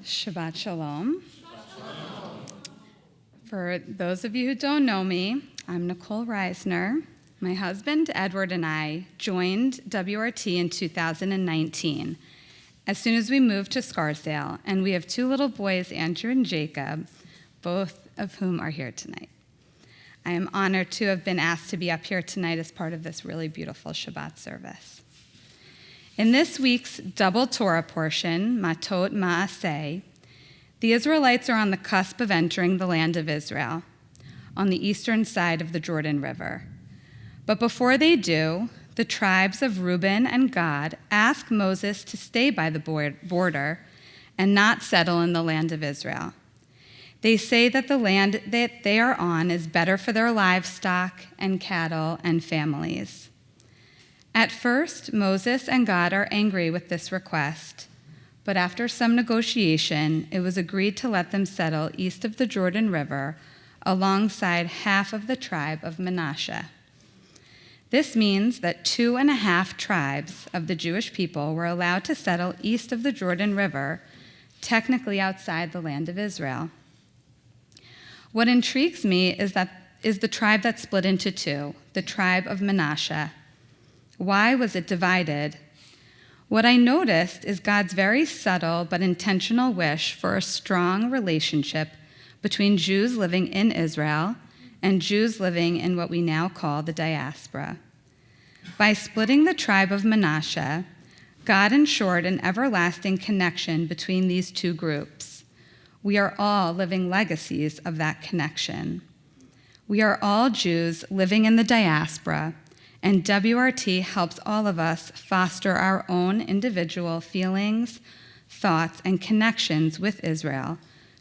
Shabbat Shalom. For those of you who don't know me, I'm Nicole Reisner. My husband, Edward, and I joined WRT in 2019, as soon as we moved to Scarsdale, and we have two little boys, Andrew and Jacob, both of whom are here tonight. I am honored to have been asked to be up here tonight as part of this really beautiful Shabbat service. In this week's double Torah portion, Matot-Masei, the Israelites are on the cusp of entering the land of Israel, on the eastern side of the Jordan River. But before they do, the tribes of Reuben and Gad ask Moses to stay by the border and not settle in the land of Israel. They say that the land that they are on is better for their livestock and cattle and families. At first, Moses and God are angry with this request, but after some negotiation, it was agreed to let them settle east of the Jordan River alongside half of the tribe of Manasseh. This means that 2.5 tribes of the Jewish people were allowed to settle east of the Jordan River, technically outside the land of Israel. What intrigues me is the tribe that split into two, the tribe of Manasseh. Why was it divided? What I noticed is God's very subtle but intentional wish for a strong relationship between Jews living in Israel and Jews living in what we now call the diaspora. By splitting the tribe of Manasseh, God ensured an everlasting connection between these two groups. We are all living legacies of that connection. We are all Jews living in the diaspora, and WRT helps all of us foster our own individual feelings, thoughts, and connections with Israel,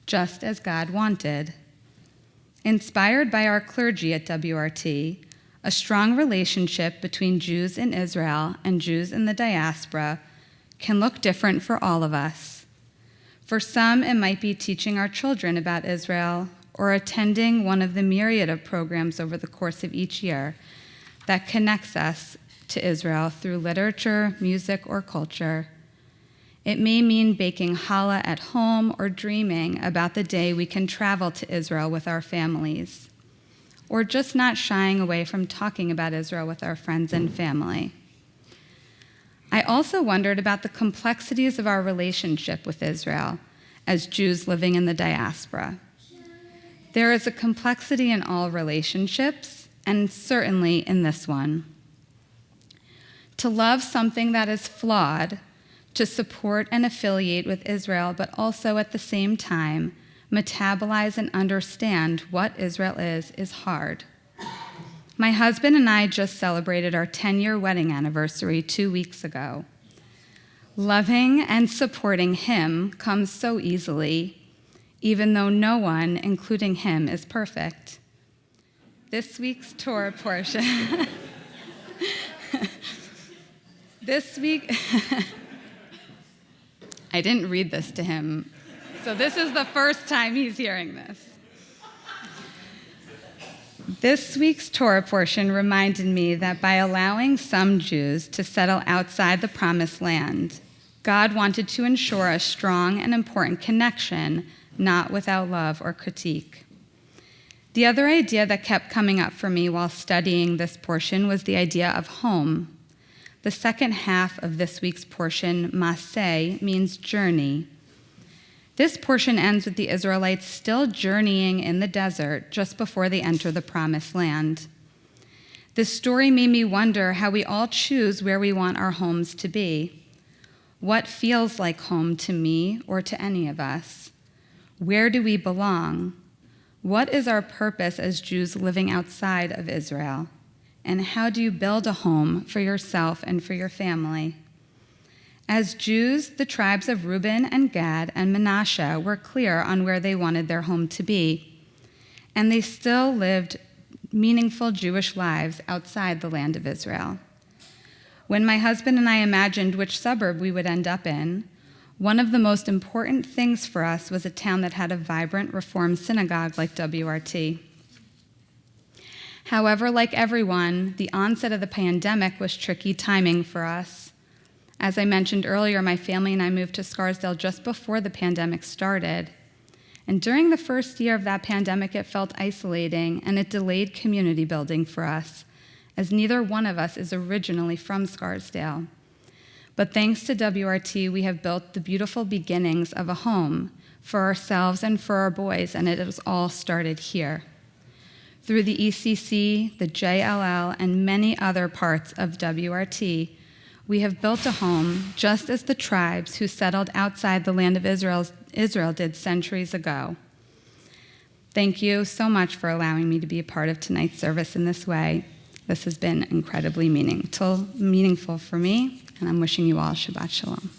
just as God wanted. Inspired by our clergy at WRT, a strong relationship between Jews in Israel and Jews in the diaspora can look different for all of us. For some, it might be teaching our children about Israel or attending one of the myriad of programs over the course of each year that connects us to Israel through literature, music, or culture. It may mean baking challah at home or dreaming about the day we can travel to Israel with our families, or just not shying away from talking about Israel with our friends and family. I also wondered about the complexities of our relationship with Israel as Jews living in the diaspora. There is a complexity in all relationships, and certainly in this one. To love something that is flawed, to support and affiliate with Israel, but also at the same time metabolize and understand what Israel is hard. My husband and I just celebrated our 10-year wedding anniversary 2 weeks ago. Loving and supporting him comes so easily, even though no one, including him, is perfect. This week's Torah portion. This week, I didn't read this to him, so this is the first time he's hearing this. This week's Torah portion reminded me that by allowing some Jews to settle outside the Promised Land, God wanted to ensure a strong and important connection, not without love or critique. The other idea that kept coming up for me while studying this portion was the idea of home. The second half of this week's portion, Masei, means journey. This portion ends with the Israelites still journeying in the desert just before they enter the Promised Land. This story made me wonder how we all choose where we want our homes to be. What feels like home to me or to any of us? Where do we belong? What is our purpose as Jews living outside of Israel? And how do you build a home for yourself and for your family? As Jews, the tribes of Reuben and Gad and Manasseh were clear on where they wanted their home to be, and they still lived meaningful Jewish lives outside the land of Israel. When my husband and I imagined which suburb we would end up in, one of the most important things for us was a town that had a vibrant Reform synagogue like WRT. However, like everyone, the onset of the pandemic was tricky timing for us. As I mentioned earlier, my family and I moved to Scarsdale just before the pandemic started. And during the first year of that pandemic, it felt isolating and it delayed community building for us, as neither one of us is originally from Scarsdale. But thanks to WRT, we have built the beautiful beginnings of a home for ourselves and for our boys, and it has all started here. Through the ECC, the JLL, and many other parts of WRT, we have built a home just as the tribes who settled outside the land of Israel did centuries ago. Thank you so much for allowing me to be a part of tonight's service in this way. This has been incredibly meaningful for me, and I'm wishing you all Shabbat Shalom.